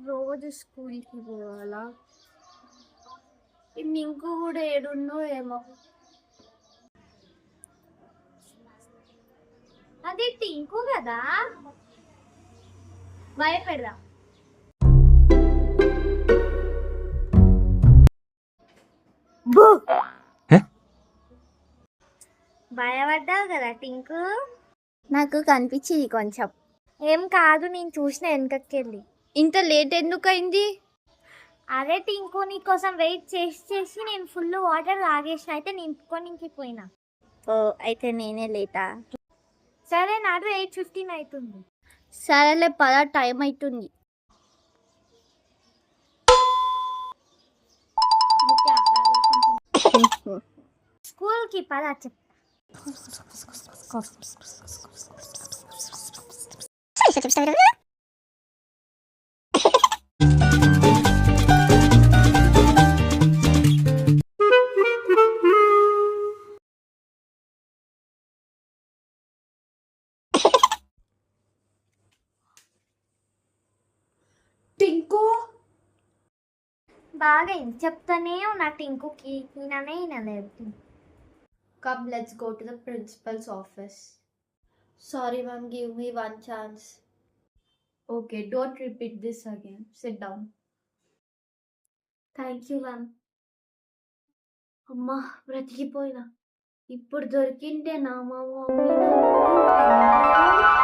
రోజు స్కూల్కి పోవాలా? ఇంకు కూడా ఏడున్నో ఏమో. అది టింకు కదా, భయపెడదాం. భయపడ్డావు కదా టింకు? నాకు కనిపించింది కొంచెం. ఏం కాదు, నేను చూసిన వెనకకెళ్ళి. ఇంత లేట్ ఎందుకు అయింది? అదే టింకు, నీ కోసం వెయిట్ చేసి చేసి నేను ఫుల్ వాటర్ తాగేసిన, అయితే నింపుకోనికి పోయినా. ఓ అయితే నేనే లేటా? సరే నాడు 8:15 అవుతుంది. సరేలే పద, టైం అవుతుంది. స్కూల్కి పద చెప్తా. టింకు బాగా ఏం చెప్తానే ఉన్నా టింకుకి, ఈయనలేదు. Come, let's go to the principal's office. Sorry ma'am, give me one chance. Okay, don't repeat this again. Sit down. Thank you ma'am. అమ్మా బ్రతికిపోయినా. ఇప్పుడు దొరికింటే నా మా మమ్మీ నన్ను